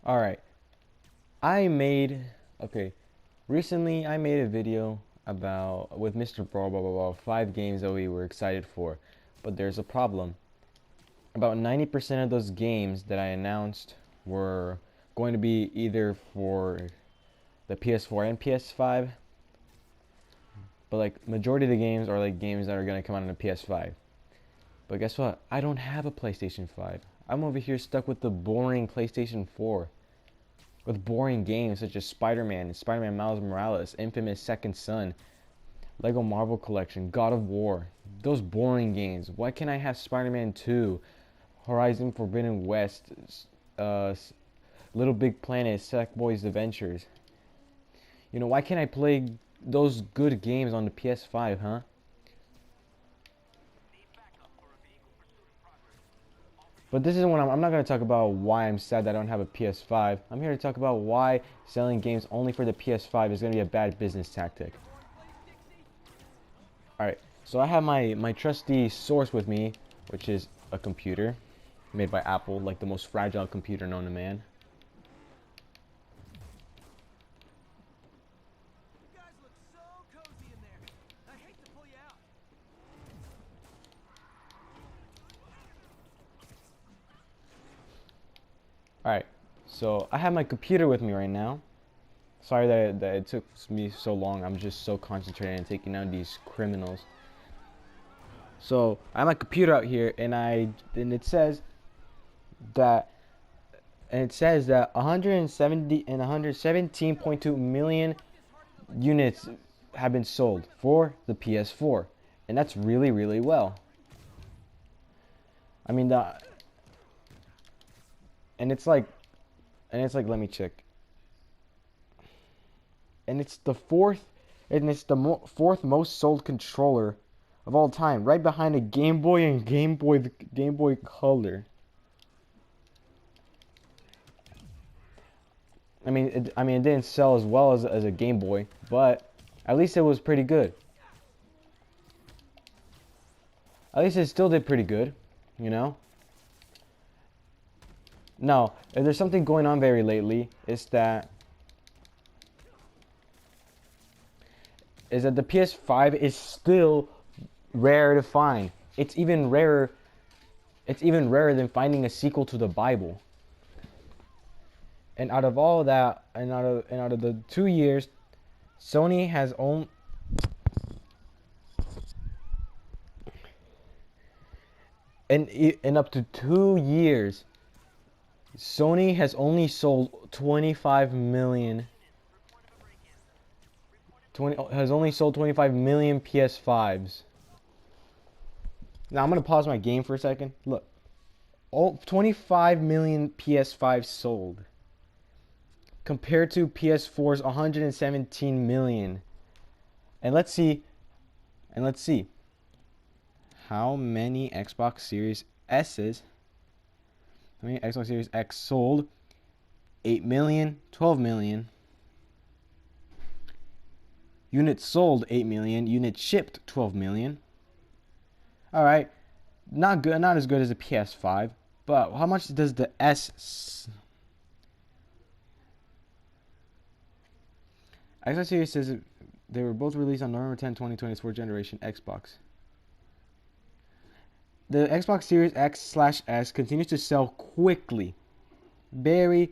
Alright, I made, okay, recently I made a video about, with Mr. Bro, blah, blah, blah, 5 games that we were excited for. But there's a problem. About 90% of those games that I announced were going to be either for the PS4 and PS5. But like, majority of the games are like games that are going to come out on the PS5. But guess what? I don't have a PlayStation 5. I'm over here stuck with the boring PlayStation 4. With boring games such as Spider-Man and Spider-Man Miles Morales, Infamous Second Son, Lego Marvel Collection, God of War. Those boring games. Why can't I have Spider-Man 2, Horizon Forbidden West, uh, Little Big Planet, Sackboy's Adventures? You know, why can't I play those good games on the PS5, huh? But this isn't what I'm not going to talk about why I'm sad that I don't have a PS5. I'm here to talk about why selling games only for the PS5 is going to be a bad business tactic. Alright, so I have my trusty source with me, which is a computer made by Apple, like the most fragile computer known to man. Alright, so I have my computer with me right now. Sorry that it took me so long. I'm just so concentrated on taking down these criminals. So I have my computer out here, and it says that 170 and 117.2 million units have been sold for the PS4, and that's really well. I mean and it's like let me check. And it's the fourth most sold controller of all time, right behind a Game Boy and Game Boy Color. It didn't sell as well as a Game Boy, but at least it was pretty good. At least it still did pretty good, you know? Now, if there's something going on very lately, is that the PS5 is still rare to find. It's even rarer than finding a sequel to the Bible. And out of all that, and out of the 2 years, Sony has owned. And in up to 2 years, Sony has only sold 25 million. Has only sold 25 million PS5s. Now I'm gonna pause my game for a second. Look, 25 million PS5s sold, compared to PS4's 117 million. And let's see how many Xbox Series S's, how many Xbox Series X sold. 8 million, 12 million. Units sold 8 million, units shipped 12 million. Alright, not as good as the PS5, but how much does the Xbox Series says they were both released on November 10, 2020, 4th generation Xbox. The Xbox Series X/S continues to sell quickly, and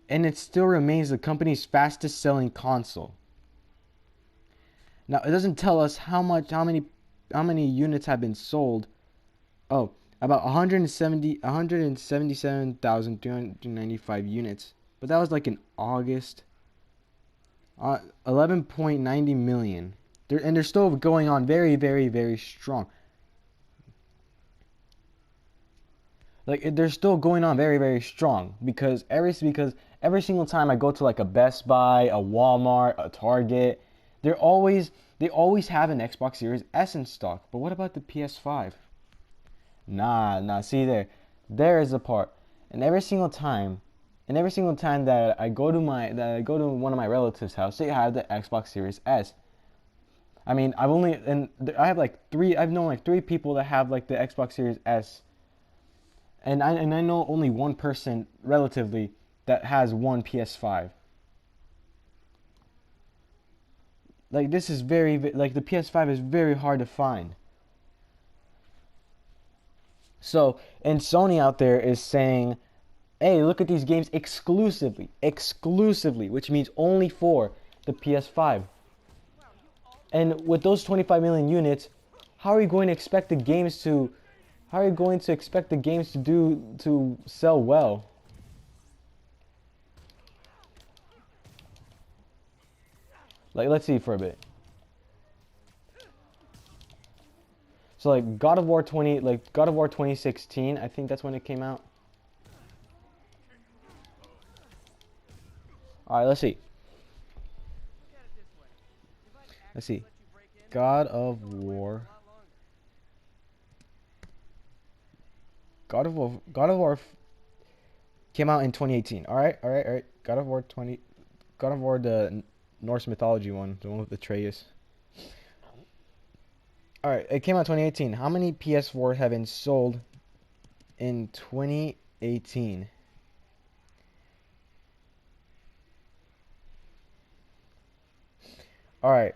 it still remains the company's fastest selling console. Now, it doesn't tell us how many units have been sold. Oh, about 177,395 units. But that was like in August. 11.90 million. They're still going on very strong. Like, they're still going on very strong, because every single time I go to like a Best Buy, a Walmart, a Target, they always have an Xbox Series S in stock. But what about the PS5? Nah. See there is the part. And every single time that I go to one of my relatives' house, they have the Xbox Series S. I mean, I've known like 3 people that have like the Xbox Series S. And I know only one person relatively that has one PS5. Like this is like the PS5 is very hard to find. So, and Sony out there is saying, hey, look at these games exclusively, which means only for the PS5. And with those 25 million units, how are you going to expect the games to to sell well? Like, let's see for a bit. So like God of War 2016, I think that's when it came out. All right, let's see. Let's see. God of War. God of War came out in 2018. All right. God of War the Norse mythology one, the one with Atreus. All right, it came out 2018. How many PS4 have been sold in 2018? All right.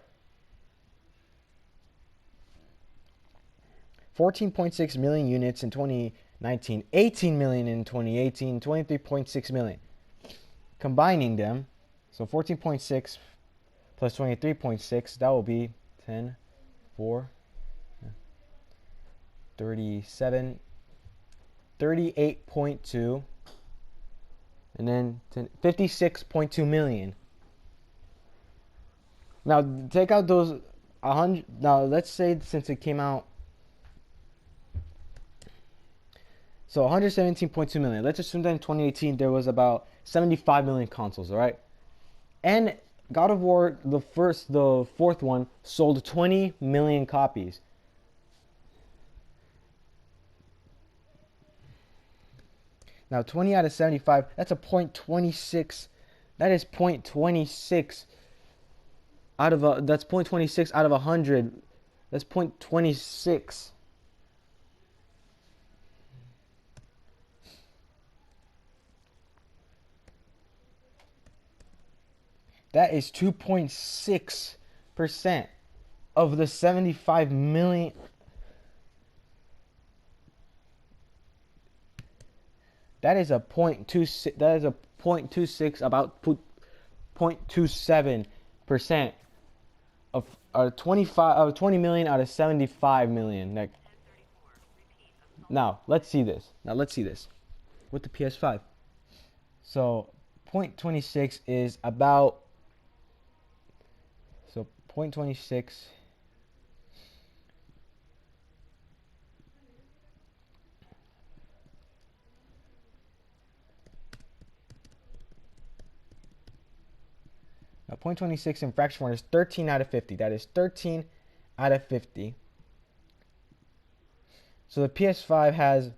14.6 million units in 2019, 18 million in 2018, 23.6 million. Combining them, so 14.6 plus 23.6, that will be 10, 4, 37, 38.2, and then 56.2 million. Now, take out those 100. Now, let's say since it came out, so 117.2 million. Let's assume that in 2018 there was about 75 million consoles, all right? And God of War, the fourth one, sold 20 million copies. Now, 20 out of 75, that's a 0.26. That is 0.26 out of a, that's 0.26 out of 100. That's 0.26. That is 2.6% of the 75 million. That is a 0.26. That is a 0.26, about 0.27% of 20 million out of 75 million. Now let's see this. With the PS5. So 0.26 is about. So 0.26. Now 0.26 in fraction form is 13 out of 50. That is 13 out of 50. So the PS5 has.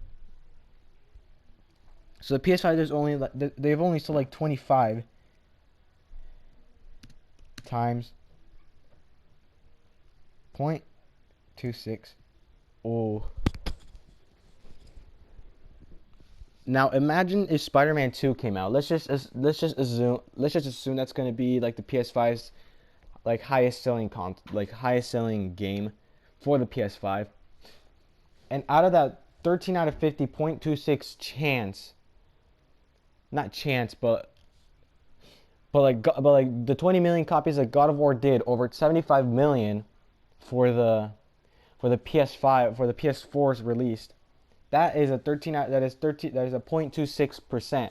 So the PS5 they've only sold like 25 times 0.26. Oh. Now imagine if Spider-Man 2 came out. Let's just assume that's going to be like the PS5's like highest selling game for the PS5. And out of that 13 out of 50, 0.26 chance, not chance, but like the 20 million copies that God of War did, over 75 million for the PS5, for the PS4's released. That is a 0.26%.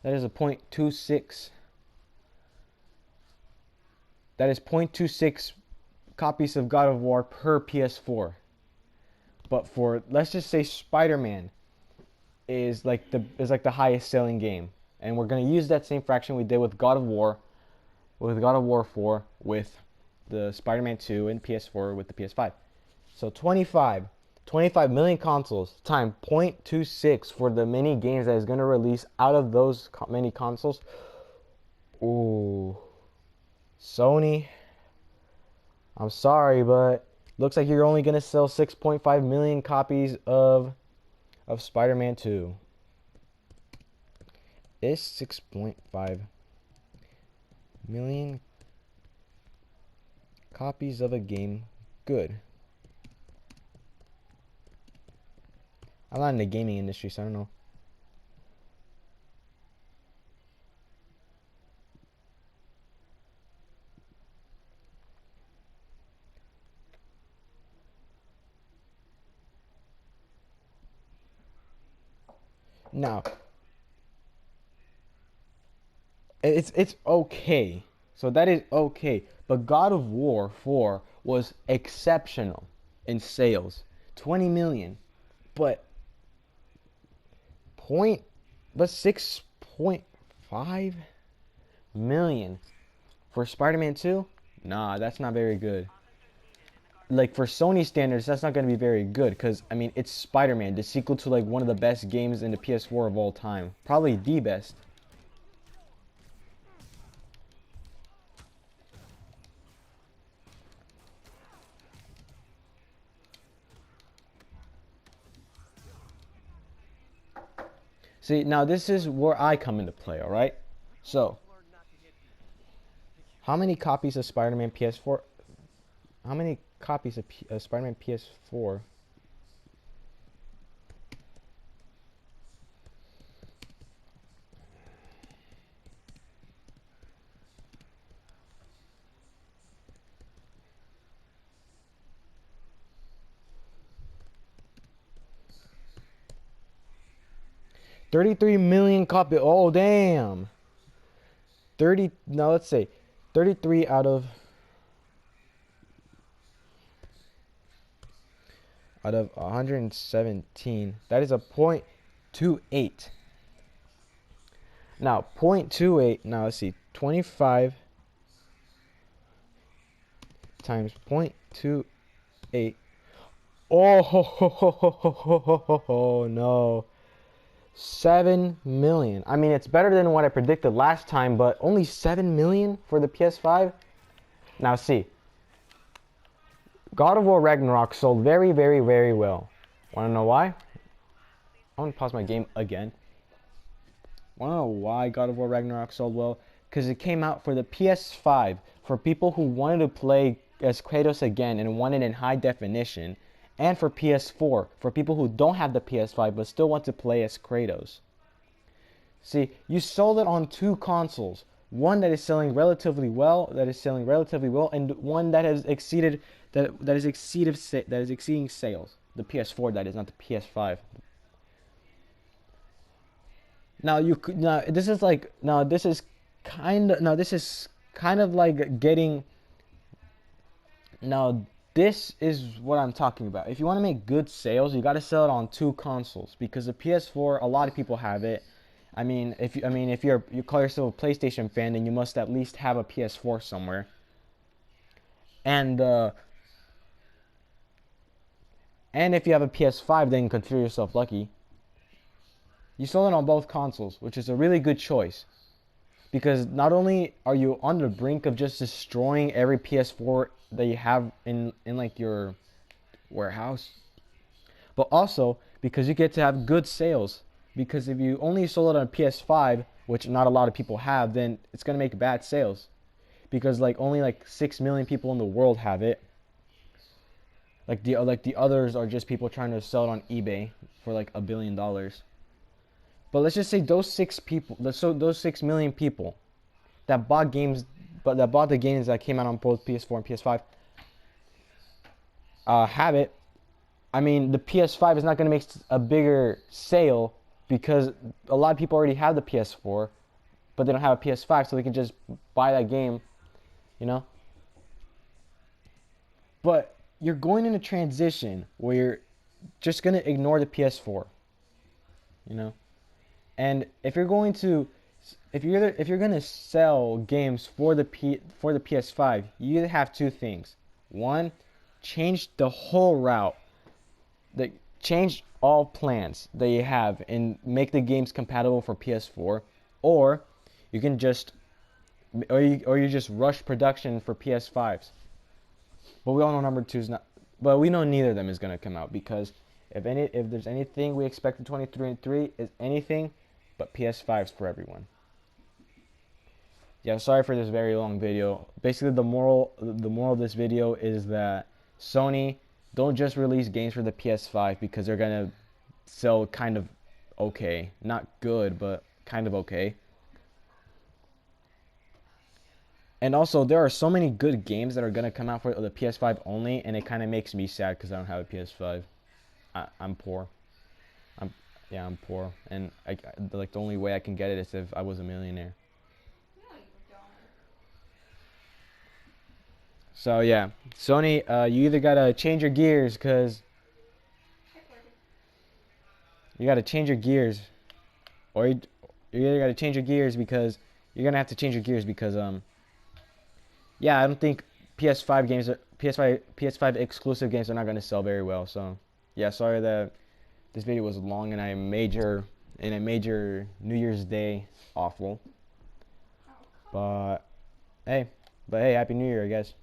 That is a 0.26. That is 0.26 copies of God of War per PS4. But for, let's just say, Spider-Man is like the highest selling game, and we're gonna use that same fraction we did with God of War 4, with the Spider-Man 2 and PS4 with the PS5. So 25 million consoles times 0.26 for the many games that is going to release out of those many consoles. Ooh. Sony, I'm sorry, but looks like you're only going to sell 6.5 million copies of of Spider-Man 2. Is 6.5 million copies of a game good? I'm not in the gaming industry, so I don't know. Now, it's okay. So that is okay. But God of War 4 was exceptional in sales. 20 million. But 6.5 million for Spider-Man 2? Nah, that's not very good. Like for Sony standards, that's not going to be very good because I mean, it's Spider-Man, the sequel to like one of the best games in the PS4 of all time. Probably the best. See, now this is where I come into play, all right? So, how many copies of Spider-Man PS4? How many copies of Spider-Man PS4? $33 million copy. Oh damn. 30. Now let's say 33 out of 117. That is a 0.28. Now 0.28. Now let's see. 25 times 0.28. Oh ho, ho, ho, ho, ho, ho, ho, ho, no. 7 million. I mean, it's better than what I predicted last time, but only 7 million for the PS5. Now see, God of War Ragnarok sold very, very, very well. Want to know why? I want to pause my game again. Want to know why God of War Ragnarok sold well? Because it came out for the PS5 for people who wanted to play as Kratos again and wanted in high definition, and for PS4 for people who don't have the PS5 but still want to play as Kratos. See, you sold it on two consoles. One that is selling relatively well, and one that has exceeded that is exceeding sales. The PS4, that is, not the PS5. Now you could this is kind of like getting. Now this is what I'm talking about. If you want to make good sales, you got to sell it on two consoles, because the PS4, a lot of people have it. I mean, if you call yourself a PlayStation fan, then you must at least have a PS4 somewhere. And if you have a PS5, then consider yourself lucky. You sold it on both consoles, which is a really good choice, because not only are you on the brink of just destroying every PS4 that you have in like your warehouse, but also because you get to have good sales. Because if you only sold it on a PS5, which not a lot of people have, then it's gonna make bad sales, because like only like 6 million people in the world have it. Like the others are just people trying to sell it on eBay for like $1 billion. But let's just say those 6 million people that bought the games that came out on both PS4 and PS5 have it. I mean, the PS5 is not going to make a bigger sale because a lot of people already have the PS4, but they don't have a PS5, so they can just buy that game, you know? But you're going in a transition where you're just going to ignore the PS4, you know? And if you're going to sell games for the PS5, you either have two things. One, change the whole route. Change all plans that you have and make the games compatible for PS4, or you can just you just rush production for PS5s. But we all know number two is not. But we know neither of them is going to come out, because If there's anything we expect in 2023 is anything but PS5s for everyone. Yeah, sorry for this very long video. Basically, the moral of this video is that Sony, don't just release games for the PS5 because they're gonna sell kind of okay, not good, but kind of okay. And also, there are so many good games that are gonna come out for the PS5 only, and it kind of makes me sad because I don't have a PS5. I'm poor. I'm Yeah, I'm poor, and like the only way I can get it is if I was a millionaire. So yeah, Sony, you either gotta change your gears, cause you gotta change your gears, or you either gotta change your gears because you're gonna have to change your gears because yeah, I don't think PS5 exclusive games are not gonna sell very well. So yeah, sorry that this video was long and I major New Year's Day awful. But hey, Happy New Year, I guess.